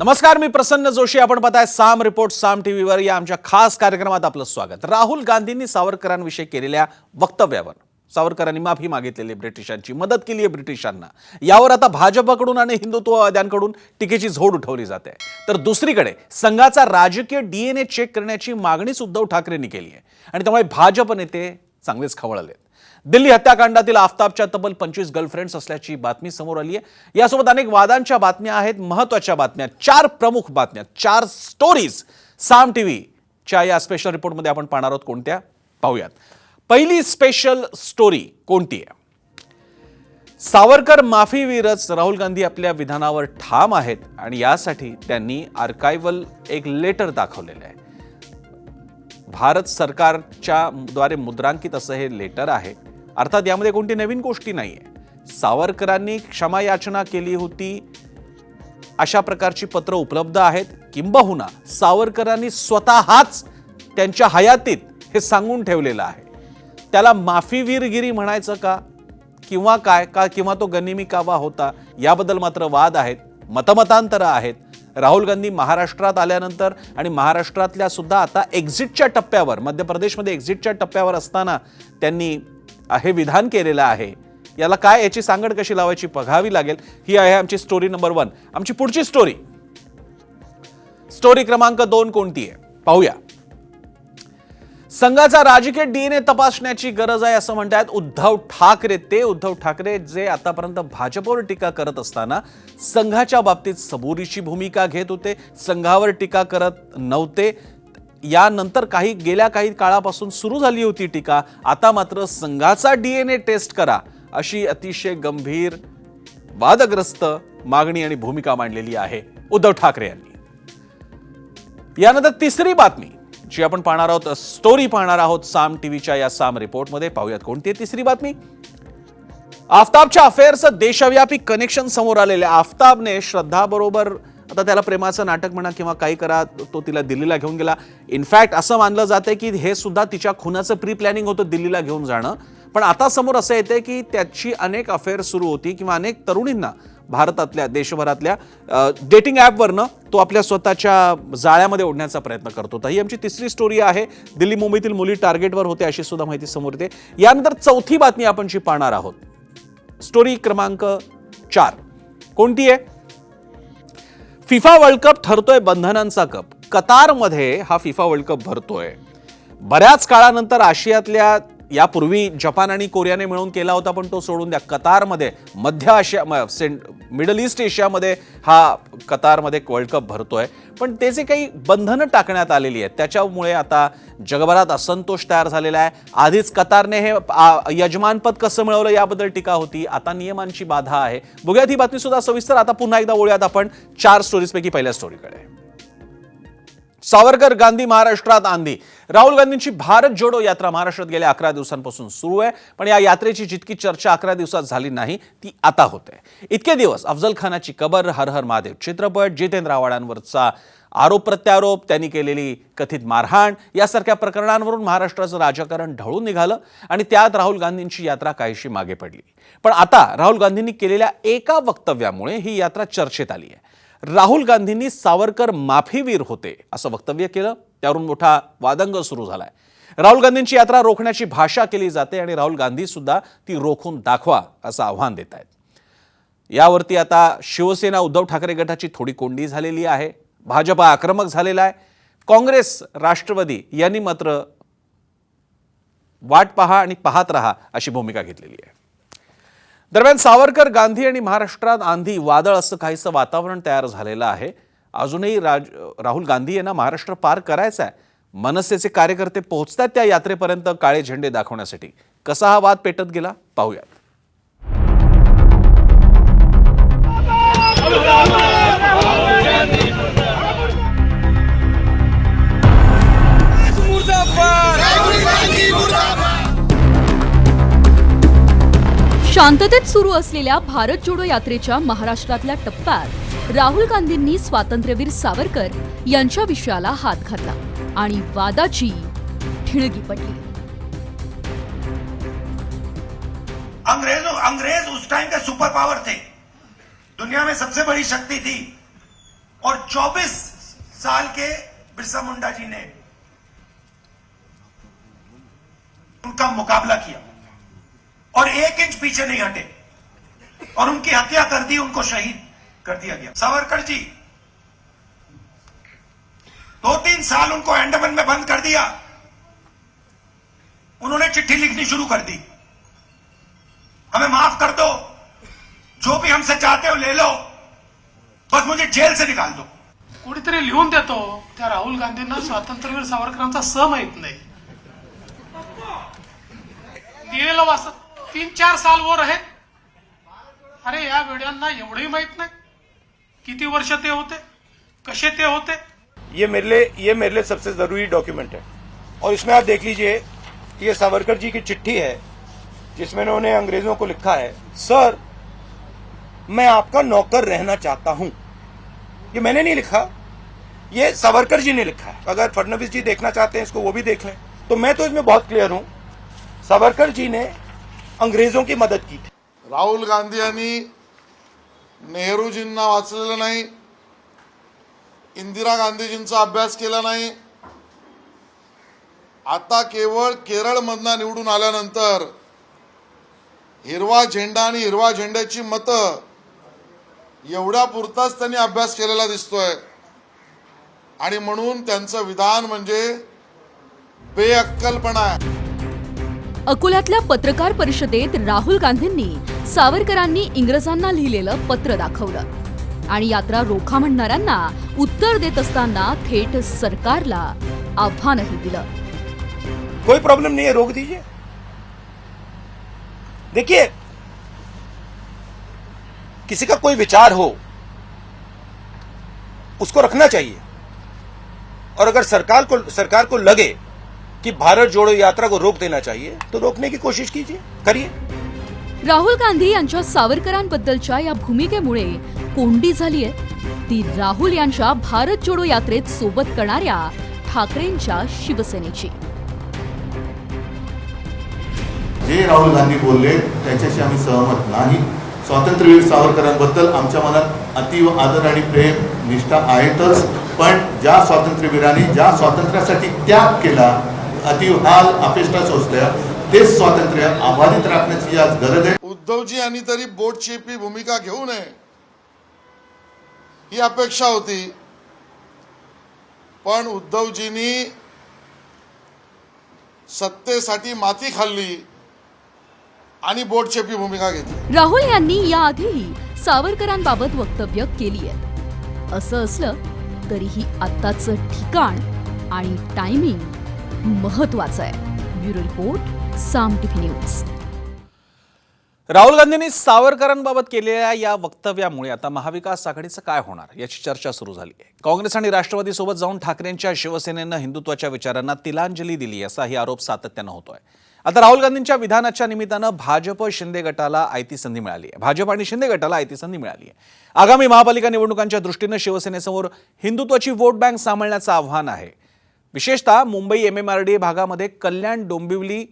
नमस्कार, मी प्रसन्न जोशी. आपण पाहताय साम रिपोर्ट साम टीव्हीवर. या आमच्या खास कार्यक्रमात आपलं स्वागत. राहुल गांधींनी सावरकरांविषयी केलेल्या वक्तव्यावर सावरकरांनी माफी मागितलेली, ब्रिटिशांची मदत केली आहे ब्रिटिशांना, यावर आता भाजपकडून आणि हिंदुत्ववाद्यांकडून टीकेची झोड उठवली जाते. तर दुसरीकडे संघाचा राजकीय डीएनए चेक करण्याची मागणीच उद्धव ठाकरेंनी केली आहे आणि त्यामुळे भाजप नेते चांगलेच खवळले. दिल्ली हत्याकांडातील आफताबच्या तब्बल 25 गर्लफ्रेंड्स असल्याची बातमी समोर आली आहे. यासोबत अनेक वादांच्या बातम्या आहेत, महत्त्वाच्या बातम्या, 4 प्रमुख बातम्या, 4 स्टोरीज साम टीव्हीच्या या स्पेशल रिपोर्टमध्ये आपण पाहणार आहोत. कोणत्या पाहूयात. पहिली स्पेशल स्टोरी कोणती आहे? सावरकर माफीवीरच राहुल गांधी आपल्या विधानावर ठाम आहेत आणि यासाठी त्यांनी आर्काइव्हल एक लेटर दाखवलेलं आहे. भारत सरकारच्या द्वारे मुद्रांकित असं हे लेटर आहे. अर्थात यामध्ये कोणती नवीन गोष्टी नाहीये. सावरकरांनी क्षमा याचना केली होती अशा प्रकारची पत्र उपलब्ध आहेत. किंबहुना सावरकरांनी स्वतःच त्यांच्या हयातीत हे सांगून ठेवलेलं आहे. त्याला माफीवीरगिरी म्हणायचं का किंवा काय का किंवा तो गनिमी कावा होता, याबद्दल मात्र वाद आहेत, मतमतांतरं आहेत. राहुल गांधी महाराष्ट्रात आल्यानंतर आणि महाराष्ट्रातल्या सुद्धा आता एक्झिटच्या टप्प्यावर, मध्य प्रदेशमध्ये एक्झिटच्या टप्प्यावर असताना त्यांनी हे विधान केलेलं आहे. याला काय, याची सांगड कशी लावायची बघावी लागेल. ही आहे आमची स्टोरी नंबर 1. आमची पुढची स्टोरी क्रमांक 2 कोणती आहे पाहूया. संघाचा राजकीय डीएनए तपासण्याची गरज आहे असं म्हणतात उद्धव ठाकरे. ते उद्धव ठाकरे जे आतापर्यंत भाजपवर टीका करत असताना संघाच्या बाबतीत सबुरीची भूमिका घेत होते, संघावर टीका करत नव्हते. यानंतर गेल्या काही काळापासून सुरू झाली होती टीका. आता मात्र संघाचा डीएनए टेस्ट करा अशी अतिशय गंभीर, वादग्रस्त मागणी आणि भूमिका मांडलेली आहे उद्धव ठाकरे यांनी. यानंतर तिसरी बातमी जी आपण पाहणार आहोत, स्टोरी पाहणार आहोत साम टीव्हीच्या या साम रिपोर्टमध्ये. पाहूयात कोणती आहे तिसरी बातमी. आफताबच्या अफेअरचं देशव्यापी कनेक्शन समोर आलेले. आफताबने श्रद्धा बरोबर, आता त्याला प्रेमाचं नाटक म्हणा किंवा काही करा, तो तिला दिल्लीला घेऊन गेला. इनफॅक्ट असं मानलं जातंय की हे सुद्धा तिच्या खुनाचं प्री प्लॅनिंग होतं, दिल्लीला घेऊन जाणं. पण आता समोर असं येतंय की त्याची अनेक अफेअर सुरू होती किंवा अनेक तरुणींना भारतातल्या, देशभरातल्या डेटिंग ॲपवरनं तो आपल्या स्वतःच्या जाळ्यामध्ये ओढण्याचा प्रयत्न करत होता. ही आमची तिसरी स्टोरी आहे. दिल्ली मुंबईतील मुली टार्गेटवर होते अशी सुद्धा माहिती समोर येते. यानंतर चौथी बातमी आपण जी पाहणार आहोत, स्टोरी क्रमांक 4 कोणती आहे? फिफा वर्ल्ड कप ठरतोय बंधनांचा कप. कतारमध्ये हा फिफा वर्ल्ड कप भरतोय. बऱ्याच काळानंतर आशियातल्या, यापूर्वी जपान आणि कोरियाने मिळून केला होता पण तो सोडून द्या, कतारमध्ये, मध्य आशिया, मिडल ईस्ट एशियामध्ये हा कतारमध्ये वर्ल्ड कप भरतोय. पण ते जे काही बंधनं टाकण्यात आलेली आहेत त्याच्यामुळे आता जगभरात असंतोष तयार झालेला आहे. आधीच कतारने हे यजमानपद कसं मिळवलं याबद्दल टीका होती. आता नियमांची बाधा आहे. बघूयात ही बातमी सुद्धा सविस्तर. आता पुन्हा एकदा वळूयात आपण 4 स्टोरीजपैकी पहिल्या स्टोरीकडे. सावरकर गांधी महाराष्ट्रात आंधी. राहुल गांधींची भारत जोडो यात्रा महाराष्ट्रात गेल्या 11 दिवसांपासून सुरू आहे. पण या यात्रेची जितकी चर्चा 11 दिवसात झाली नाही ती आता होते. इतके दिवस अफजल खानाची कबर, हर हर महादेव चित्रपट, जितेंद्र आव्हाडांवरचा आरोप प्रत्यारोप, त्यांनी केलेली कथित मारहाण यासारख्या प्रकरणांवरून महाराष्ट्राचं राजकारण ढवळून निघालं आणि त्यात राहुल गांधींची यात्रा काहीशी मागे पडली. पण आता राहुल गांधींनी केलेल्या एका वक्तव्यामुळे ही यात्रा चर्चेत आली आहे. राहुल गांधींनी सावरकर माफीवीर होते असं वक्तव्य केलं, त्यावरून मोठा वादंग सुरू झालाय. राहुल गांधींची यात्रा रोखण्याची भाषा केली जाते आणि राहुल गांधी सुद्धा ती रोखून दाखवा असं आव्हान देत आहेत. यावरती आता शिवसेना, उद्धव ठाकरे गटाची थोडी कोंडी झालेली आहे. भाजप आक्रमक झालेला आहे. काँग्रेस, राष्ट्रवादी यांनी मात्र वाट पहा आणि पाहत रहा अशी भूमिका घेतलेली आहे. दरम्यान सावरकर, गांधी आणि महाराष्ट्रात आंधी, वादळ असं काहीसं वातावरण तयार झालेलं आहे. अजूनही राहुल गांधी यांना महाराष्ट्र पार करायचा आहे. मनसेचे कार्यकर्ते पोहोचतात त्या यात्रेपर्यंत काळे झेंडे दाखवण्यासाठी. कसा हा वाद पेटत गेला पाहूयात. शांततेत सुरू असलेल्या भारत जोडो यात्रेच्या महाराष्ट्रातल्या टप्प्यात राहुल गांधींनी स्वातंत्र्यवीर सावरकर यांच्या विषयाला हात घातला आणि वादाची ठिणगी पडली. अंग्रेज उस टाइम के सुपर पावर थे, दुनिया में सबसे बड़ी शक्ति थी. और 24 साल के बिरसा मुंडा जी ने उनका मुकाबला किया और 1 इंच पीछे नहीं हटे और उनकी हत्या कर दी, उनको शहीद कर दिया गया। सावरकर जी 2-3 साल उनको अंडमान में बंद कर दिया, उन्होंने चिट्ठी लिखनी शुरू कर दी, हमें माफ कर दो, जो भी हमसे चाहते हो ले लो, बस मुझे जेल से निकाल दो। कुठेतरी लिहून देतो त्या राहुल गांधींना स्वातंत्र्यवीर सावरकरांचा स माहित नाही, दिलेलं वाचत 3-4 साल वो रहे। अरे या वेड्यांना एवढंही माहित नाही किती वर्ष ते होते, कसे ते होते। ये मेरे लिए सबसे जरूरी डॉक्यूमेंट है और इसमें आप देख लीजिए, ये सावरकर जी की चिट्ठी है जिसमें उन्होंने अंग्रेजों को लिखा है, सर मैं आपका नौकर रहना चाहता हूं। ये मैंने नहीं लिखा, ये सावरकर जी ने लिखा है। अगर फडणवीस जी देखना चाहते हैं इसको, वो भी देख लें। तो मैं तो इसमें बहुत क्लियर हूं, सावरकर जी ने अंग्रेजों की मदद की थी। राहुल गांधी यांनी नेहरूजींना वाचलेलं नाही, इंदिरा गांधीजींचा अभ्यास केला नाही। आता केवळ केरळमधनं निवडून आल्यानंतर हिरवा झेंडा आणि हिरवा झेंड्याची मतं एवढ्या पुरताच त्यांनी अभ्यास केलेला दिसतोय आणि म्हणून त्यांचं विधान म्हणजे बेअक्कलपणा आहे। अकोल्यातल्या पत्रकार परिषदेत राहुल गांधींनी सावरकरांनी इंग्रजांना लिहिलेलं पत्र दाखवलं आणि यात्रा रोखा म्हणणाऱ्यांना उत्तर देत असताना थेट सरकारला आव्हानही दिलं। कोई प्रॉब्लम नहीं है, रोक दीजिए। देखिए, किसी का कोई विचार हो उसको रखना चाहिए और अगर सरकार को लगे कि भारत जोड़ो यात्रा को रोक देना चाहिए तो रोकने की कोशिश कीजिए, करिए। राहुल गांधी यांच्या सावरकरांबद्दलच्या या भूमिकेमुळे कोंडी झालीय ती राहुल यांच्या भारत जोडो यात्रेत सोबत करणाऱ्या ठाकरेंच्या शिवसेनेची। जे राहुल गांधी बोलले त्याच्याशी आम्ही सहमत नाही। स्वातंत्र्यवीर सावरकरांबद्दल आमच्या मनात अतीव आदर आणि प्रेम निष्ठा आहेतच, पण ज्या स्वातंत्र्यवीरांनी ज्या स्वातंत्र्यासाठी त्याग केला, अतीव हाल अपेष्टा सोसल्या, तेच स्वातंत्र्य अबाधित राखण्याची आज गरज आहे। उद्धवजी यांनी तरी बोटचेपी भूमिका घेऊ नये ही अपेक्षा होती, पण उद्धवजींनी सत्तेसाठी माती खाल्ली आणि बोटचेपी भूमिका घेतली। राहुल यांनी याआधीही सावरकरांबाबत वक्तव्य केली आहेत। असं असलं तरीही आत्ताचं ठिकाण आणि टायमिंग महत्वाचं आहे। ब्युरो रिपोर्ट, साम टीव्ही न्यूज। राहुल गांधींनी सावरकरांबाबत केलेल्या या वक्तव्यामुळे आता महाविकास आघाडीचं काय होणार याची चर्चा सुरू झाली आहे। काँग्रेस आणि राष्ट्रवादी सोबत जाऊन ठाकरेंच्या शिवसेनेनं हिंदुत्वाच्या विचारांना तिलांजली दिली असाही आरोप सातत्यानं होतोय। आता राहुल गांधींच्या विधानाच्या निमित्तानं भाजप शिंदे गटाला आयती संधी मिळाली आहे। भाजप आणि शिंदे गटाला आयती संधी मिळाली आहे। आगामी महापालिका निवडणुकांच्या दृष्टीनं शिवसेनेसमोर हिंदुत्वाची वोट बँक सांभाळण्याचं आव्हान आहे। विशेषतः मुंबई MMRDA भागामध्ये कल्याण, डोंबिवली,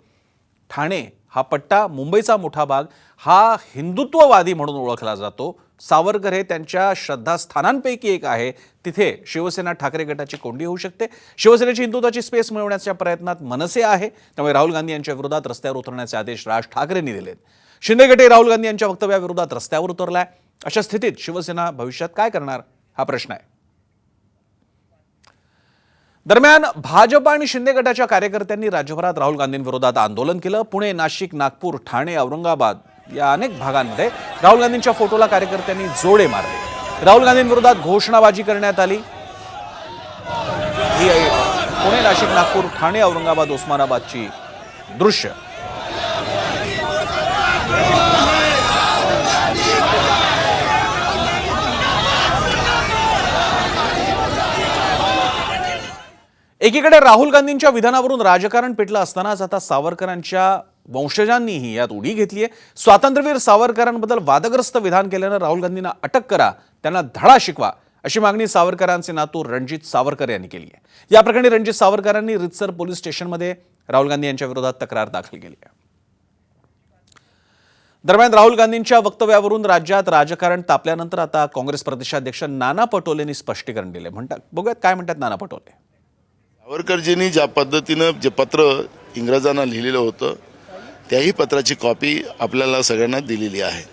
ठाणे हा पट्टा, मुंबईचा मोठा भाग हा हिंदुत्ववादी म्हणून ओळखला जातो। सावरकर हे त्यांच्या श्रद्धास्थानांपैकी एक आहे। तिथे शिवसेना ठाकरे गटाची कोंडी होऊ शकते। शिवसेनेची हिंदुत्वाची स्पेस मिळवण्याच्या प्रयत्नात मनसे आहे, त्यामुळे राहुल गांधी यांच्या विरोधात रस्त्यावर उतरण्याचे आदेश राज ठाकरेंनी दिलेत। शिंदे गटही राहुल गांधी यांच्या वक्तव्याविरोधात रस्त्यावर उतरलाय। अशा स्थितीत शिवसेना भविष्यात काय करणार हा प्रश्न आहे। दरम्यान भाजप आणि शिंदे गटाच्या कार्यकर्त्यांनी राज्यभरात राहुल गांधींविरोधात आंदोलन केलं। पुणे, नाशिक, नागपूर, ठाणे, औरंगाबाद या अनेक भागांमध्ये राहुल गांधींच्या फोटोला कार्यकर्त्यांनी जोडे मारले। राहुल गांधींविरोधात घोषणाबाजी करण्यात आली। ही पुणे, नाशिक, नागपूर, ठाणे, औरंगाबाद, उस्मानाबादची दृश्य। एकीकडे राहुल गांधींच्या विधानावरून राजकारण पेटलं असतानाच आता सावरकरांच्या वंशजांनीही यात उडी घेतली आहे। स्वातंत्र्यवीर सावरकरांबद्दल वादग्रस्त विधान केल्यानं राहुल गांधींना अटक करा, त्यांना धडा शिकवा अशी मागणी सावरकरांचे नातू रणजित सावरकर यांनी केली आहे। या प्रकरणी रणजित सावरकरांनी रितसर पोलीस स्टेशनमध्ये राहुल गांधी यांच्या विरोधात तक्रार दाखल केली आहे। दरम्यान राहुल गांधींच्या वक्तव्यावरून राज्यात राजकारण तापल्यानंतर आता काँग्रेस प्रदेशाध्यक्ष नाना पटोलेंनी स्पष्टीकरण दिले. म्हणतात बघूयात काय म्हणतात नाना पटोले. सावरकरजींनी ज्या पद्धतीनं जे पत्र इंग्रजांना लिहिलेलं होतं त्याही पत्राची कॉपी आपल्याला सगळ्यांना दिलेली आहे.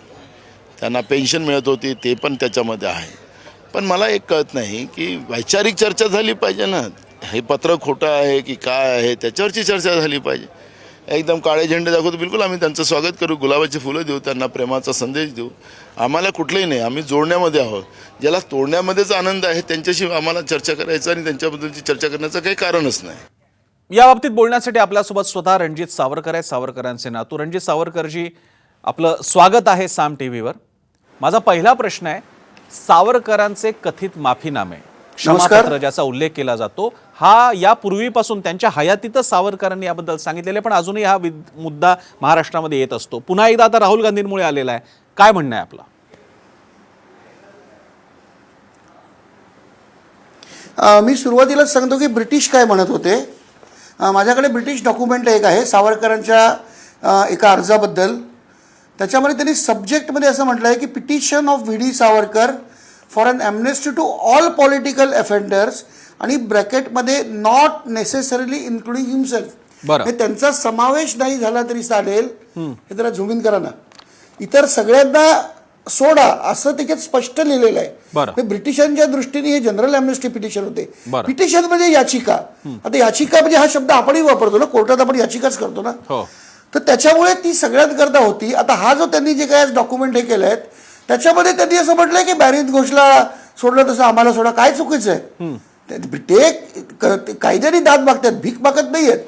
त्यांना पेन्शन मिळत होती ते पण त्याच्यामध्ये आहे. पण मला एक कळत नाही की वैचारिक चर्चा झाली पाहिजे ना. हे पत्र खोटं आहे की काय आहे त्याच्यावरची चर्चा झाली पाहिजे. एकदम काळे झेंडे दाखवतो बिलकुल आम्ही त्यांचं स्वागत करू, गुलाबाची फुलं देऊ, त्यांना प्रेमाचा संदेश देऊ. आम्हाला कुठलंही नाही, आम्ही जोडण्यामध्ये आहोत. ज्याला तोडण्यामध्येच आनंद आहे त्यांच्याशी आम्हाला चर्चा करायचं आणि त्यांच्याबद्दलची चर्चा करण्याचं काही कारणच नाही. या बाबतीत बोलण्यासाठी आपल्यासोबत स्वतः रणजित सावरकर आहेत, सावरकरांचे नातू. रणजित सावरकरजी, आपलं स्वागत आहे साम टीव्हीवर. माझा पहिला प्रश्न आहे, सावरकरांचे कथित माफीनामे, क्षमापत्र ज्याचा उल्लेख केला जातो, हा यापूर्वीपासून त्यांच्या हयातीतच सावरकरांनी याबद्दल सांगितलेले, पण अजूनही हा मुद्दा महाराष्ट्रामध्ये येत असतो. पुन्हा एकदा आता राहुल गांधींमुळे आलेला आहे. काय म्हणणं आहे आपलं? मी सुरुवातीलाच सांगतो की ब्रिटिश काय म्हणत होते. माझ्याकडे ब्रिटिश डॉक्युमेंट एक आहे सावरकरांच्या एका अर्जाबद्दल. त्याच्यामध्ये त्यांनी सब्जेक्टमध्ये असं म्हटलं आहे की petition of V D Savarkar for an amnesty to all political offenders आणि ब्रॅकेटमध्ये नॉट नेसेसरीली इन्क्लुडिंग हिमसेल्फ. त्यांचा समावेश नाही झाला तरी चालेल. हे जरा झूम इन करा ना. इतर सगळ्यांना सोडा असं त्याच्यात स्पष्ट लिहिलेलं आहे. ब्रिटिशांच्या दृष्टीने हे जनरल ॲम्नेस्टी पिटिशन होते. पिटिशन म्हणजे याचिका. आता याचिका म्हणजे हा शब्द आपणही वापरतो ना, कोर्टात आपण याचिकाच करतो ना. तर त्याच्यामुळे ती सगळ्यात करता होती. आता हा जो त्यांनी जे काय डॉक्युमेंट हे केलं आहेत त्याच्यामध्ये त्यांनी असं म्हटलंय की बॅरिन घोषला सोडलं तसं आम्हाला सोडा. काय चुकीचं आहे? ते कायद्याने दाद मागतात, भीक मागत नाहीयेत.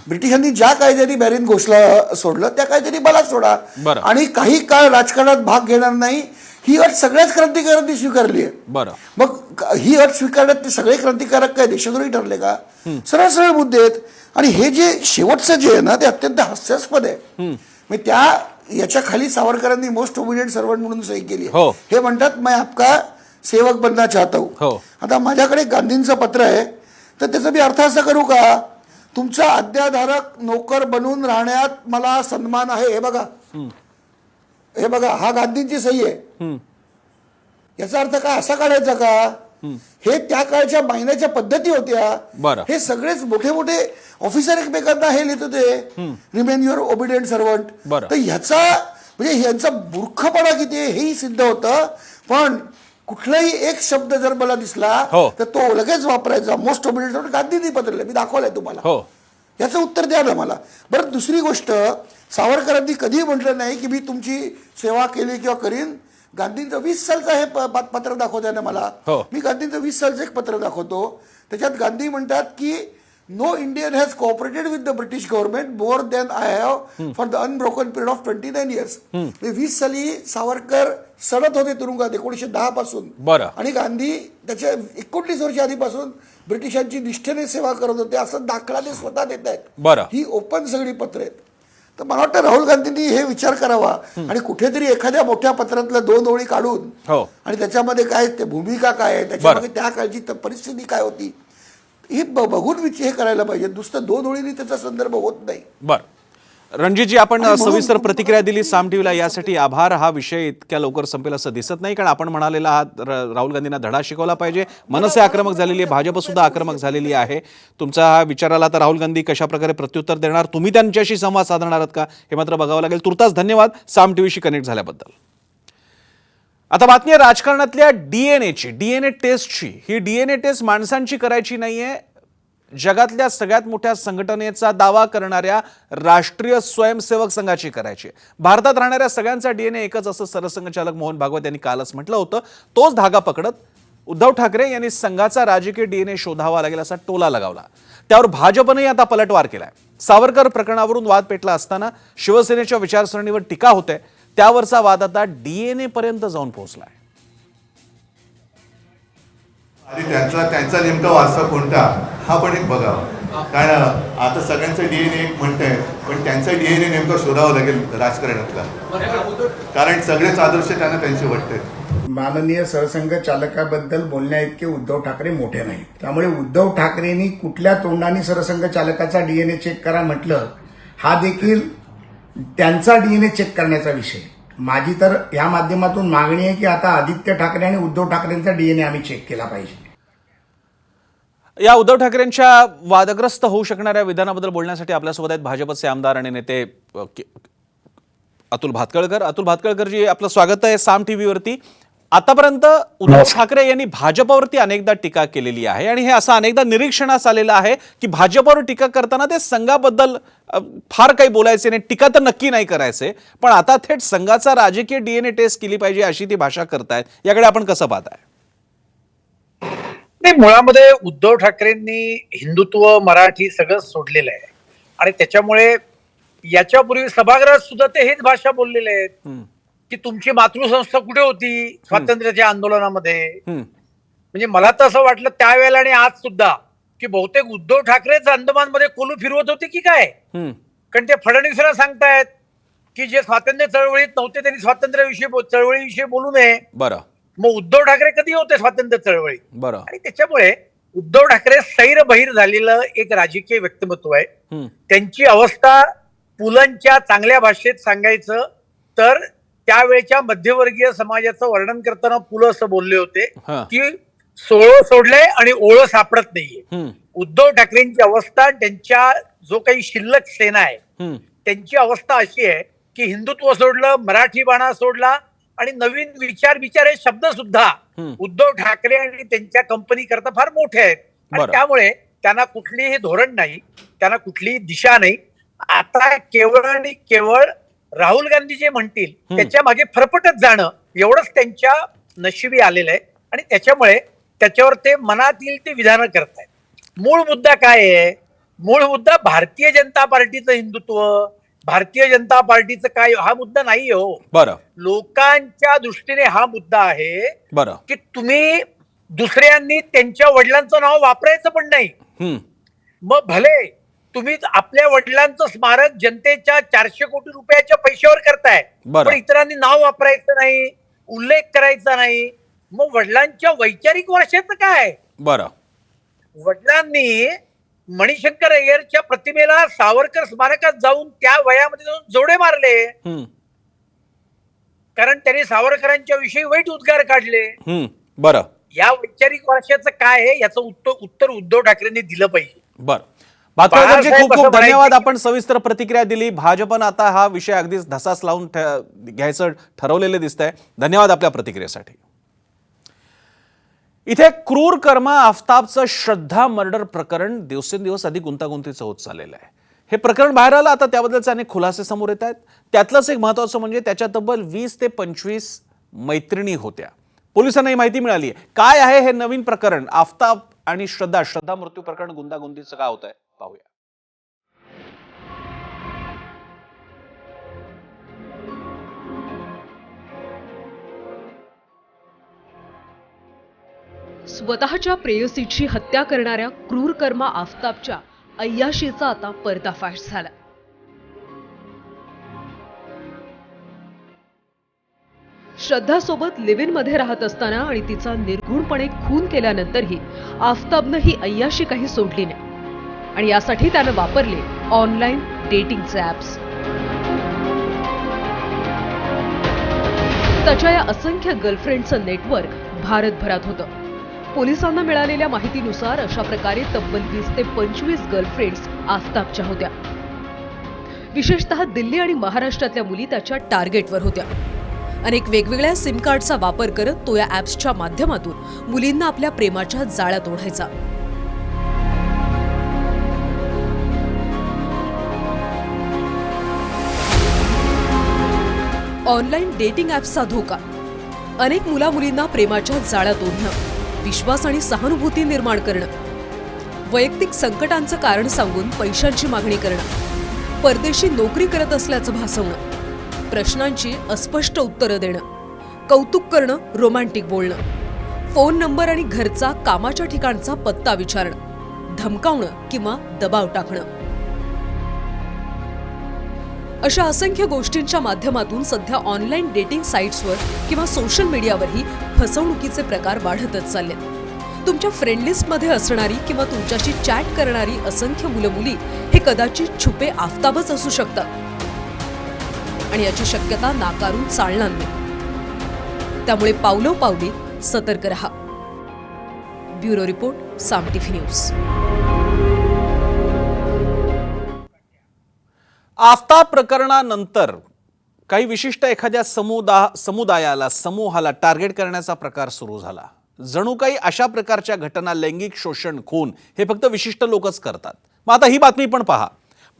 ब्रिटिशांनी ज्या कायद्याने बॅरिन घोषला सोडलं त्या कायद्याने मला सोडा आणि काही काळ राजकारणात भाग घेणार नाही ही अट सगळ्याच क्रांतिकारकांनी स्वीकारली आहे. मग ही अट स्वीकारण्यात ते सगळे क्रांतिकारक काय देशद्रोही ठरले का? सरळ सरळ मुद्दे आहेत. आणि हे जे शेवटचं जे आहे ना ते अत्यंत हास्यास्पद आहे. त्या याच्या खाली सावरकरांनी मोस्ट ओबिडियंट सर्वंट म्हणून सही केली. हे म्हणतात मैं आपका सेवक बनना चाहता हूं. आता माझ्याकडे गांधींचं पत्र आहे तर त्याचा मी अर्थ असा करू का, तुमचा आज्ञाधारक नोकर बनून राहण्यात मला सन्मान आहे. हे बघा हा गांधींची सही आहे. याचा अर्थ काय असा काढायचा का? हे त्या काळच्या महिन्याच्या पद्धती होत्या. हे सगळेच मोठे मोठे ऑफिसर एकमेकांना हे लिहित होते, रिमेन युअर ओबिडियंट सर्वंट. तर ह्याचा म्हणजे ह्यांचा मूर्खपणा किती आहे हेही सिद्ध होतं. पण कुठलाही एक शब्द जर मला दिसला तर तो लगेच वापरायचा. मोस्ट ओबिडियंट सर्वंट गांधींनी पत्र लिहिलं, मी दाखवलंय तुम्हाला. याचं उत्तर द्या ना मला. बरं, दुसरी गोष्ट, सावरकरांनी कधीही म्हटलं नाही की मी तुमची सेवा केली किंवा करीन. गांधींचं 20 सालचं हे पत्र दाखवतंय ना मला. मी गांधींचं 20 सालचं एक पत्र दाखवतो. त्याच्यात गांधी म्हणतात की no Indian has cooperated with the British government more than I have for the unbroken period of 29 years. 20 साली सावरकर सडत होते तुरुंगात 1910 पासून. आणि गांधी त्याच्या 19 वर्ष आधीपासून ब्रिटिशांची निष्ठेने सेवा करत होते असं दाखला ते स्वतः देत आहेत. ही ओपन सगळी पत्र आहेत. तर मला वाटतं राहुल गांधींनी हे विचार करावा आणि कुठेतरी एखाद्या मोठ्या पत्रातल्या 2 ओळी काढून आणि त्याच्यामध्ये काय ते भूमिका काय आहे, त्याच्यामध्ये त्या काळची परिस्थिती काय होती ही बघून हे करायला पाहिजे. नुसतं 2 ओळींनी त्याचा संदर्भ होत नाही. रणजितजी, आपण सविस्तर प्रतिक्रिया दिली साम टीव्हीला, यासाठी आभार. हा विषय इतक्या लवकर संपेल असं दिसत नाही, कारण आपण म्हणालेला हा राहुल गांधींना धडा शिकवला पाहिजे. मनसे आक्रमक झालेली आहे, भाजप सुद्धा आक्रमक झालेली आहे. तुमचा हा विचाराला तर राहुल गांधी कशा प्रकारे प्रत्युत्तर देणार, तुम्ही त्यांच्याशी संवाद साधणार आहात का, हे मात्र बघावं लागेल. तुर्तास धन्यवाद साम टीव्हीशी कनेक्ट झाल्याबद्दल. आता बातमी आहे राजकारणातल्या डीएनए टेस्टची. ही डीएनए टेस्ट माणसांची करायची नाहीये, जगातल्या सगळ्यात मोठ्या संघटनेचा दावा करणाऱ्या राष्ट्रीय स्वयंसेवक संघाची करायची. भारतात राहणाऱ्या सगळ्यांचा डीएनए एकच असं सरसंघचालक मोहन भागवत यांनी कालच म्हटलं होतं. तोच धागा पकडत उद्धव ठाकरे यांनी संघाचा राजकीय डीएनए शोधावा लागेल असा टोला लगावला. त्यावर भाजपनेही आता पलटवार केलाय. सावरकर प्रकरणावरून वाद पेटला असताना शिवसेनेच्या विचारसरणीवर टीका होते, त्यावरचा वाद आता डीएनए पर्यंत जाऊन पोहोचलाय. आणि त्यांचा नेमका वारसा कोणता हा पण एक बघावा. कारण आता सगळ्यांचं डीएनए एक म्हणतंय, पण त्यांचा डीएनए नेमका शोधावा लागेल राजकारणातला, कारण सगळेच आदर्श त्यांना त्यांचे वाटतात. माननीय सरसंघ चालकाबद्दल बोलण्या इतके उद्धव ठाकरे मोठे नाहीत. त्यामुळे उद्धव ठाकरेंनी कुठल्या तोंडाने सरसंघ चालकाचा डीएनए चेक करा म्हटलं हा देखील त्यांचा डीएनए चेक करण्याचा विषय. माझी तर या माध्यमातून मागणी आहे की आता आदित्य ठाकरे आणि उद्धव ठाकरेंचा डीएनए आम्ही चेक केला पाहिजे. या उद्धव ठाकरेंच्या वादग्रस्त होऊ शकणाऱ्या विधानाबद्दल बोलण्यासाठी आपल्यासोबत आहेत भाजपचे आमदार आणि नेते अतुल भातखळकर. अतुल भातखळकरजी, आपलं स्वागत आहे साम टीव्हीवरती. आतापर्यंत उद्धव ठाकरे यांनी भाजपवरती अनेकदा टीका केलेली आहे आणि हे असं अनेकदा निरीक्षणास आलेलं आहे की भाजपवर टीका करताना ते संघाबद्दल फार काही बोलायचे नाही, टीका तर नक्की नाही करायचे, पण आता थेट संघाचा राजकीय डीएनए टेस्ट केली पाहिजे अशी ती भाषा करतायत. याकडे आपण कसं पाहताय? नाही, मुळामध्ये उद्धव ठाकरेंनी हिंदुत्व मराठी सगळं सोडलेलं आहे आणि त्याच्यामुळे याच्यापूर्वी सभागृहात सुद्धा ते हेच भाषा बोललेले आहेत की तुमची मातृसंस्था कुठे होती स्वातंत्र्याच्या आंदोलनामध्ये. म्हणजे मला तर असं वाटलं त्यावेळेला आणि आज सुद्धा की बहुतेक उद्धव ठाकरेच अंदमानमध्ये कोलू फिरवत होते की काय. कारण ते फडणवीसला सांगतायत की जे स्वातंत्र्य चळवळीत नव्हते त्यांनी स्वातंत्र्याविषयी चळवळीविषयी बोलू नये. बरं, मग उद्धव ठाकरे कधी होते स्वातंत्र्य चळवळी. बरं. आणि त्याच्यामुळे उद्धव ठाकरे सैर बहिर झालेलं एक राजकीय व्यक्तिमत्व आहे. त्यांची अवस्था पुलंच्या चांगल्या भाषेत सांगायचं तर त्यावेळेच्या मध्यवर्गीय समाजाचं वर्णन करताना पुलं असं बोलले होते की सोळं सोडलंय आणि ओळं सापडत नाहीये. उद्धव ठाकरेंची अवस्था, त्यांच्या जो काही शिल्लक सेना आहे त्यांची अवस्था अशी आहे की हिंदुत्व सोडलं, मराठी बाणा सोडला आणि नवीन विचार हे शब्द सुद्धा उद्धव ठाकरे आणि त्यांच्या कंपनी करता फार मोठे आहेत आणि त्यामुळे त्यांना कुठलीही धोरण नाही, त्यांना कुठलीही दिशा नाही. आता केवळ आणि केवळ राहुल गांधी जे म्हणतील त्याच्या मागे फरफटत जाणं एवढंच त्यांच्या नशिबी आलेलं आहे आणि त्याच्यामुळे त्याच्यावर ते मनात येईल ते विधानं करतायत. मूळ मुद्दा काय आहे? मूळ मुद्दा भारतीय जनता पार्टीचं हिंदुत्व, भारतीय जनता पार्टीचं काय हा मुद्दा नाही हो. बरं, लोकांच्या दृष्टीने हा मुद्दा आहे. बरं, की तुम्ही दुसऱ्यांनी त्यांच्या वडिलांचं नाव वापरायचं पण नाही. मग भले तुम्ही आपल्या वडिलांचं स्मारक जनतेच्या 400 कोटी रुपयाच्या पैशावर करताय, पण इतरांनी नाव वापरायचं नाही, उल्लेख करायचा नाही. मग वडिलांच्या वैचारिक वर्षाचं काय? बरं, वडिलांनी मणिशंकर अय्यरच्या प्रतिमेला सावरकर स्मारकात जाऊन त्या वयामध्ये जाऊन जोडे मारले कारण त्यांनी सावरकरांच्या विषयी वाईट उद्गार काढले. बरं, या वैचारिक वर्षाचं काय आहे याचं उत्तर उद्धव ठाकरेंनी दिलं पाहिजे. बरं. भातखळकरजी, खूप खूप धन्यवाद. आपण सविस्तर प्रतिक्रिया दिली. भाजपनं आता हा विषय अगदीच धसास लावून घ्यायचं ठरवलेलं दिसतंय. धन्यवाद आपल्या प्रतिक्रियेसाठी. इथे क्रूर कर्मा आफताबचं श्रद्धा मर्डर प्रकरण दिवसेंदिवस अधिक गुंतागुंतीचं होत चाललेलं आहे. हे प्रकरण बाहेर आलं, आता त्याबद्दलचे अनेक खुलासे समोर येत आहेत. त्यातलंच एक महत्वाचं म्हणजे त्याच्या तब्बल 20 ते 25 मैत्रिणी होत्या. पोलिसांना ही माहिती मिळाली आहे. काय आहे हे नवीन प्रकरण? आफताब आणि श्रद्धा मृत्यू प्रकरण गुंतागुंतीचं काय होत आहे पाहूया. स्वतःच्या प्रेयसीची हत्या करणाऱ्या क्रूर कर्मा आफताबच्या अय्याशीचा आता पर्दाफाश झाला. श्रद्धासोबत लिव्ह इन मध्ये राहत असताना आणि तिचा निर्घुणपणे खून केल्यानंतरही आफताबनं ही अय्याशी काही सोडली नाही आणि यासाठी त्यानं वापरले ऑनलाईन डेटिंगचे ऍप्स. त्याच्या या असंख्य गर्लफ्रेंडचं नेटवर्क भारतभरात होतं. पोलिसांना मिळालेल्या माहितीनुसार अशा प्रकारे तब्बल 20 ते 25 गर्लफ्रेंड्स आफताबच्या होत्या. विशेषतः दिल्ली आणि महाराष्ट्रातल्या मुली त्याच्या टार्गेटवर होत्या. अनेक वेगवेगळ्या सिम कार्डचा वापर करत तो या ऍप्सच्या माध्यमातून मुलींना आपल्या प्रेमाच्या जाळ्यात ओढायचा. ऑनलाईन डेटिंग ऍप्सचा धोका. अनेक मुला-मुलींना प्रेमाच्या जाळ्यात ओढणं, विश्वास आणि सहानुभूती निर्माण करणं, वैयक्तिक संकटांचं कारण सांगून पैशांची मागणी करणं, परदेशी नोकरी करत असल्याचं भासवणं, प्रश्नांची अस्पष्ट उत्तरं देणं, कौतुक करणं, रोमॅन्टिक बोलणं, फोन नंबर आणि घरचा कामाच्या ठिकाणचा पत्ता विचारणं, धमकावणं किंवा दबाव टाकणं. अशा असंख्य गोष्टींच्या माध्यमातून सध्या ऑनलाईन डेटिंग साईट्सवर किंवा सोशल मीडियावरही फसवणुकीचे प्रकार वाढतच चालले. तुमच्या फ्रेंड लिस्टमध्ये असणारी किंवा तुमच्याशी चॅट करणारी असंख्य मुलं-मुली हे कदाचित छुपे आफताबच असू शकतात. आणि याची शक्यता नाकारून चालणार नाही. त्यामुळे पावलोपावली सतर्क रहा. ब्युरो रिपोर्ट, साम टीव्ही न्यूज. आफ्ताब प्रकरणानंतर काही विशिष्ट एखाद्या समुदायाला समूहाला टार्गेट करण्याचा प्रकार सुरू झाला. जणू काही अशा प्रकारच्या घटना, लैंगिक शोषण, खून हे फक्त विशिष्ट लोकच करतात. मग आता ही बातमी पण पहा.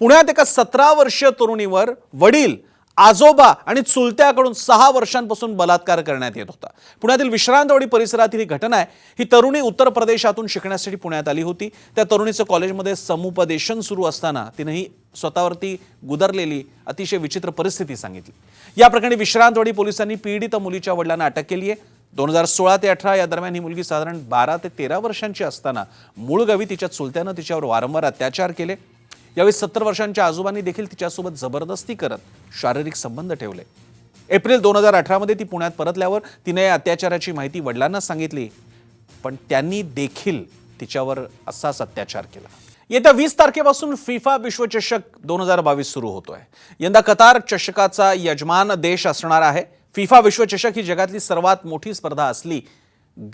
पुण्यात एका 17 वर्षीय तरुणीवर वडील, आजोबा आणि चुलत्याकडून 6 वर्षांपासून बलात्कार करण्यात येत होता. पुण्यातील विश्रांतवाडी परिसरातील ही घटना आहे. ही तरुणी उत्तर प्रदेशातून शिकण्यासाठी पुण्यात आली होती. त्या तरुणीचं कॉलेजमध्ये समुपदेशन सुरू असताना तिनेही स्वतःवरती गुदरलेली अतिशय विचित्र परिस्थिती सांगितली. या प्रकरणी विश्रांतवाडी पोलिसांनी पीडित मुलीच्या वडिलांना अटक केली आहे. 2016 ते 18 या दरम्यान ही मुलगी साधारण 12 ते 13 वर्षांची असताना मूळगावी तिच्या चुलत्यानं तिच्यावर वारंवार अत्याचार केले. यावेळी 70 वर्षांच्या आजोबांनी देखील तिच्यासोबत जबरदस्ती करत शारीरिक संबंध ठेवले. एप्रिल 2018 मध्ये ती पुण्यात परतल्यावर तिने या अत्याचाराची माहिती वडिलांना सांगितली, पण त्यांनी देखील तिच्यावर असाच अत्याचार केला. येत्या 20 तारखेपासून फिफा विश्वचषक 2022 सुरू होतोय. यंदा कतार चषकाचा यजमान देश असणार आहे. फिफा विश्वचषक ही जगातली सर्वात मोठी स्पर्धा असली,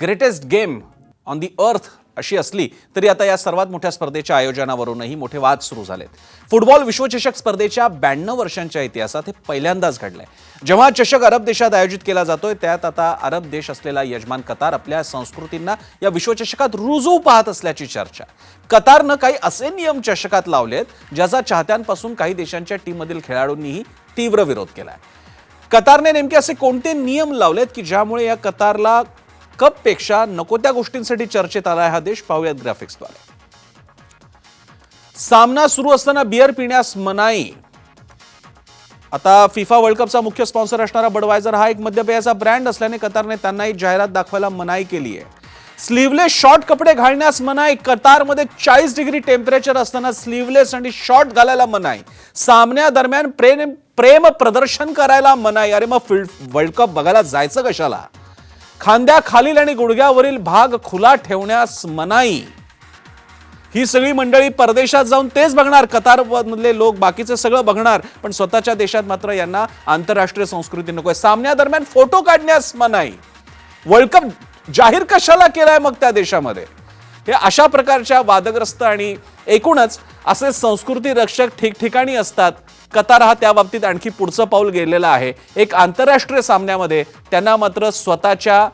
ग्रेटेस्ट गेम ऑन दी अर्थ अशी असली तरी आता या सर्वात मोठ्या स्पर्धेच्या आयोजनावरूनही मोठे वाद सुरू झालेत. फुटबॉल विश्वचषक स्पर्धेच्या 92 वर्षांच्या इतिहासात हे पहिल्यांदाच घडलंय. जेव्हा चषक अरब देशात आयोजित केला जातोय, त्यात आता अरब देश असलेला यजमान कतार आपल्या संस्कृतींना या विश्वचषकात रुजू पाहत असल्याची चर्चा. कतारनं काही असे नियम चषकात लावलेत ज्याचा चाहत्यांपासून काही देशांच्या टीममधील खेळाडूंनीही तीव्र विरोध केलाय. कतारने नेमके असे कोणते नियम लावलेत की ज्यामुळे या कतारला कपपेक्षा नको त्या गोष्टींसाठी चर्चेत आलाय हा देश? पाहूयात ग्राफिक्सद्वारे. सामना सुरू असताना बियर पिण्यास मनाई. आता फिफा वर्ल्ड कपचा मुख्य स्पॉन्सर असणारा बडवायझर हा एक मद्यपेयाचा ब्रँड असल्याने कतारने त्यांनाही जाहिरात दाखवायला मनाई केली आहे. स्लीवलेस शॉर्ट कपडे घालण्यास मनाई. कतारमध्ये 40 डिग्री टेम्परेचर असताना स्लीवलेस आणि शॉर्ट घालायला मनाई. सामन्यादरम्यान प्रेम प्रदर्शन करायला मनाई. अरे मग वर्ल्ड कप बघायला जायचं कशाला? खांद्याखालील आणि गुडघ्यावरील भाग खुला ठेवण्यास मनाई. ही सगळी मंडळी परदेशात जाऊन तेच बघणार. कतारमधले लोक बाकीचे सगळं बघणार, पण स्वतःच्या देशात मात्र यांना आंतरराष्ट्रीय संस्कृती नकोय. सामन्यादरम्यान फोटो काढण्यास मनाई. वर्ल्ड कप जाहीर कशाला केलाय मग त्या देशामध्ये? हे अशा प्रकारच्या वादग्रस्त आणि एकूणच असे संस्कृती रक्षक ठिकठिकाणी असतात. कतार हा त्या बाबतीत आणखी पुढचं पाऊल गेलेला आहे. एक आंतरराष्ट्रीय सामन्यामध्ये त्यांना मात्र स्वतःच्या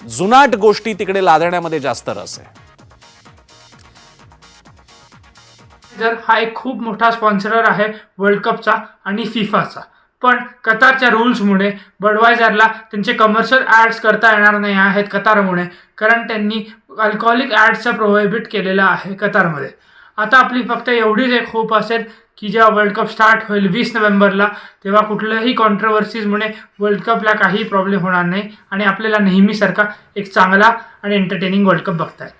जुनाट गोष्टी तिकडे लादण्यामध्ये जास्त रस आहे. हा एक खूप मोठा स्पॉन्सर आहे वर्ल्ड कपचा आणि फिफाचा. पण कतारच्या रूल्समुळे बडवायझरला त्यांचे कमर्शियल ॲड्स करता येणार नाही आहेत कतारमुळे, कारण त्यांनी अल्कोहोलिक ॲड्सचा प्रोहिबिट केलेला आहे कतारमध्ये. आता आपली फक्त एवढीच एक होप असेल की जेव्हा वर्ल्ड कप स्टार्ट होईल 20 नोव्हेंबरला, तेव्हा कुठल्याही कॉन्ट्रोवर्सीजमुळे वर्ल्ड कपला काही प्रॉब्लेम होणार नाही आणि आपल्याला नेहमीसारखा एक चांगला आणि एंटरटेनिंग वर्ल्ड कप बघता येईल.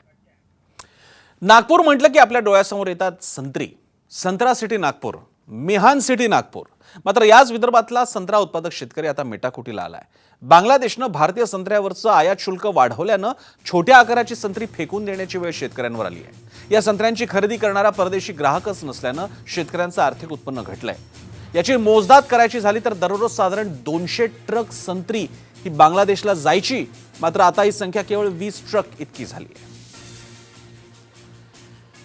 नागपूर म्हटलं की आपल्या डोळ्यासमोर येतात संत्री. संत्रा सिटी नागपूर, मिहान सिटी नागपूर. मात्र याच विदर्भातला संत्रा उत्पादक शेतकरी आता मेटाकुटीला आलाय. बांगलादेशनं भारतीय संत्र्यावरचं आयात शुल्क वाढवल्यानं छोट्या आकाराची संत्री फेकून देण्याची वेळ शेतकऱ्यांवर आली आहे. या संत्र्यांची खरेदी करणारा परदेशी ग्राहकच नसल्यानं शेतकऱ्यांचं आर्थिक उत्पन्न घटलंय. याची मोजदाद करायची झाली तर दररोज साधारण 200 ट्रक संत्री ही बांगलादेशला जायची. मात्र आता ही संख्या केवळ 20 ट्रक इतकी झाली आहे.